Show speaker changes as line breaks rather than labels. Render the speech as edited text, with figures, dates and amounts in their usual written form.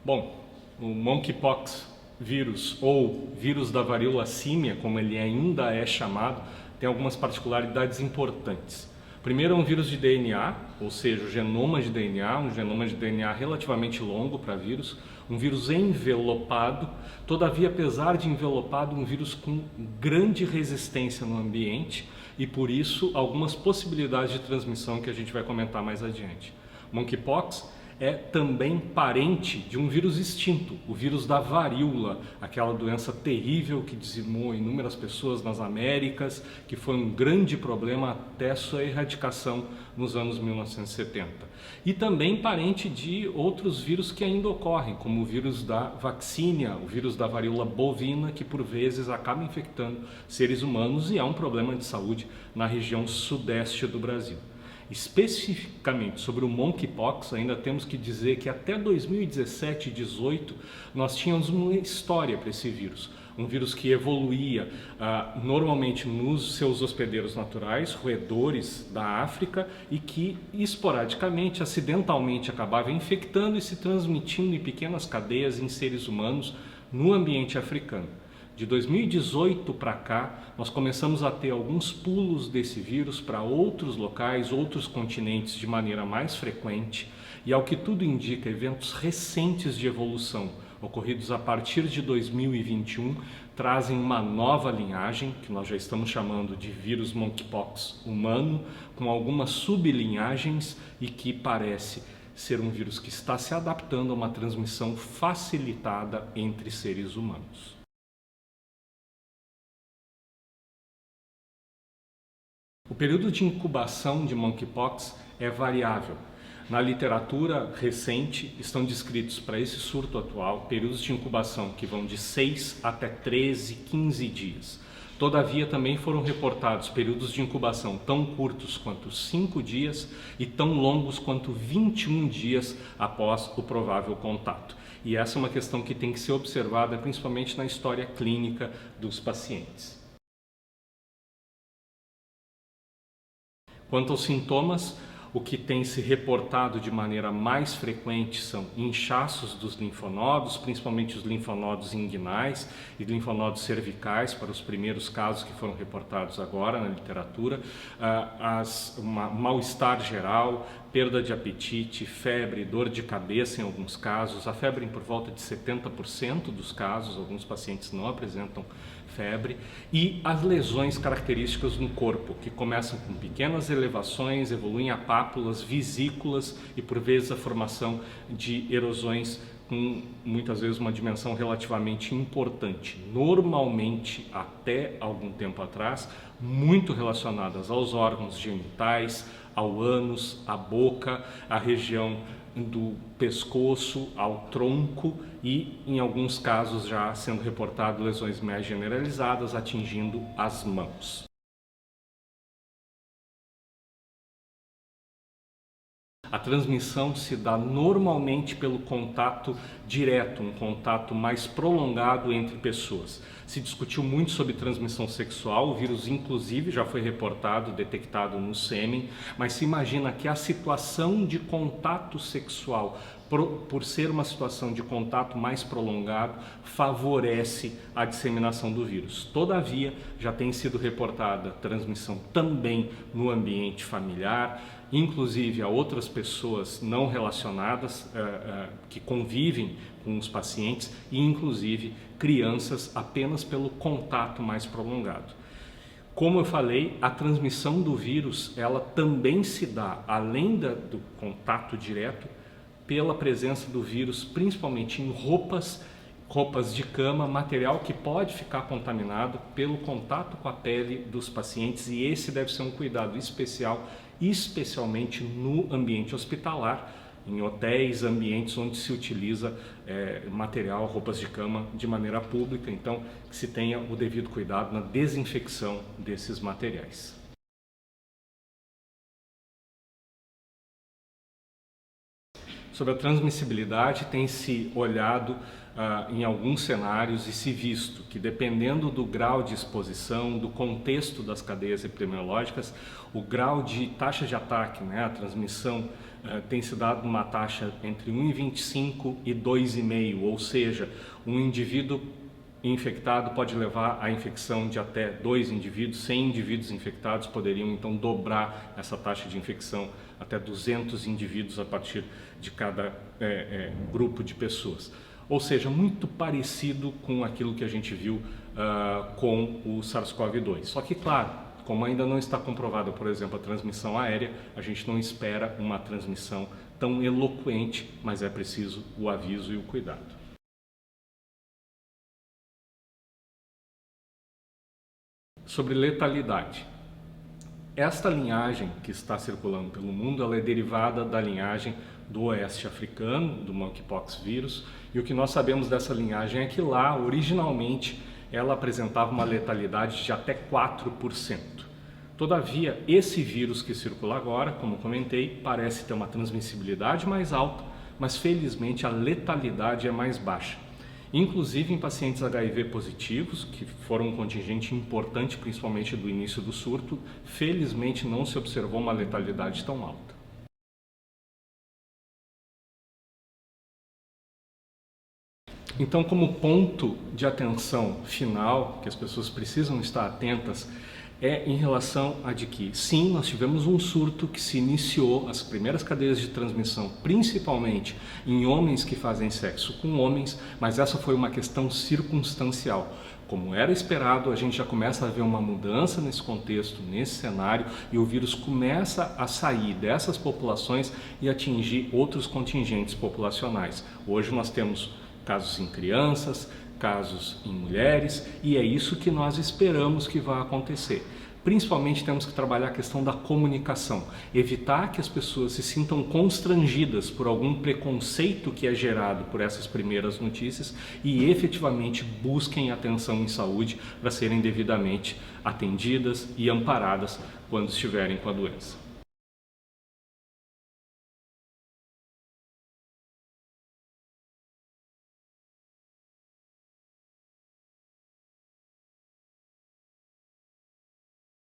Bom, o monkeypox vírus, ou vírus da varíola símia, como ele ainda é chamado, tem algumas particularidades importantes. Primeiro, é um vírus de DNA, ou seja, o genoma de DNA, um genoma de DNA relativamente longo para vírus, um vírus envelopado, todavia, apesar de envelopado, um vírus com grande resistência no ambiente e, por isso, algumas possibilidades de transmissão que a gente vai comentar mais adiante. Monkeypox é também parente de um vírus extinto, o vírus da varíola, aquela doença terrível que dizimou inúmeras pessoas nas Américas, que foi um grande problema até sua erradicação nos anos 1970. E também parente de outros vírus que ainda ocorrem, como o vírus da vaccinia, o vírus da varíola bovina, que por vezes acaba infectando seres humanos e é um problema de saúde na região sudeste do Brasil. Especificamente sobre o monkeypox, ainda temos que dizer que até 2017 e 2018 nós tínhamos uma história para esse vírus. Um vírus que evoluía normalmente nos seus hospedeiros naturais, roedores da África, e que esporadicamente, acidentalmente acabava infectando e se transmitindo em pequenas cadeias em seres humanos no ambiente africano. De 2018 para cá, nós começamos a ter alguns pulos desse vírus para outros locais, outros continentes de maneira mais frequente e, ao que tudo indica, eventos recentes de evolução, ocorridos a partir de 2021, trazem uma nova linhagem, que nós já estamos chamando de vírus monkeypox humano, com algumas sublinhagens e que parece ser um vírus que está se adaptando a uma transmissão facilitada entre seres humanos. O período de incubação de monkeypox é variável. Na literatura recente estão descritos para esse surto atual períodos de incubação que vão de 6 até 13, 15 dias. Todavia também foram reportados períodos de incubação tão curtos quanto 5 dias e tão longos quanto 21 dias após o provável contato. E essa é uma questão que tem que ser observada principalmente na história clínica dos pacientes. Quanto aos sintomas, o que tem se reportado de maneira mais frequente são inchaços dos linfonodos, principalmente os linfonodos inguinais e linfonodos cervicais, para os primeiros casos que foram reportados agora na literatura, mal-estar geral, perda de apetite, febre, dor de cabeça em alguns casos, a febre em por volta de 70% dos casos, alguns pacientes não apresentam febre, e as lesões características no corpo, que começam com pequenas elevações, evoluem a pápulas, vesículas e por vezes a formação de erosões com muitas vezes uma dimensão relativamente importante, normalmente até algum tempo atrás, muito relacionadas aos órgãos genitais, ao ânus, à boca, à região do pescoço, ao tronco e, em alguns casos, já sendo reportado lesões mais generalizadas atingindo as mãos. A transmissão se dá normalmente pelo contato direto, um contato mais prolongado entre pessoas. Se discutiu muito sobre transmissão sexual, o vírus inclusive já foi reportado, detectado no sêmen, mas se imagina que a situação de contato sexual, por ser uma situação de contato mais prolongado, favorece a disseminação do vírus. Todavia, já tem sido reportada transmissão também no ambiente familiar, inclusive a outras pessoas não relacionadas que convivem com os pacientes e inclusive crianças apenas pelo contato mais prolongado. Como eu falei, a transmissão do vírus ela também se dá, além do contato direto, pela presença do vírus, principalmente em roupas de cama, material que pode ficar contaminado pelo contato com a pele dos pacientes, e esse deve ser um cuidado especial, especialmente no ambiente hospitalar, em hotéis, ambientes onde se utiliza material, roupas de cama de maneira pública, então que se tenha o devido cuidado na desinfecção desses materiais. Sobre a transmissibilidade, tem se olhado em alguns cenários e se visto que, dependendo do grau de exposição, do contexto das cadeias epidemiológicas, o grau de taxa de ataque, a transmissão tem se dado uma taxa entre 1,25 e 2,5, ou seja, um indivíduo infectado pode levar à infecção de até 2 indivíduos. 100 indivíduos infectados poderiam então dobrar essa taxa de infecção até 200 indivíduos a partir de cada grupo de pessoas. Ou seja, muito parecido com aquilo que a gente viu com o SARS-CoV-2. Só que, claro, como ainda não está comprovada, por exemplo, a transmissão aérea, a gente não espera uma transmissão tão eloquente, mas é preciso o aviso e o cuidado. Sobre letalidade. Esta linhagem que está circulando pelo mundo, ela é derivada da linhagem do oeste africano, do monkeypox vírus, e o que nós sabemos dessa linhagem é que lá, originalmente, ela apresentava uma letalidade de até 4%. Todavia, esse vírus que circula agora, como comentei, parece ter uma transmissibilidade mais alta, mas felizmente a letalidade é mais baixa. Inclusive em pacientes HIV positivos, que foram um contingente importante, principalmente do início do surto, felizmente não se observou uma letalidade tão alta. Então, como ponto de atenção final, que as pessoas precisam estar atentas, é em relação a de que, sim, nós tivemos um surto que se iniciou, as primeiras cadeias de transmissão, principalmente em homens que fazem sexo com homens, mas essa foi uma questão circunstancial. Como era esperado, a gente já começa a ver uma mudança nesse contexto, nesse cenário, e o vírus começa a sair dessas populações e atingir outros contingentes populacionais. Hoje nós temos casos em crianças, casos em mulheres, e é isso que nós esperamos que vá acontecer. Principalmente temos que trabalhar a questão da comunicação, evitar que as pessoas se sintam constrangidas por algum preconceito que é gerado por essas primeiras notícias e efetivamente busquem atenção em saúde para serem devidamente atendidas e amparadas quando estiverem com a doença.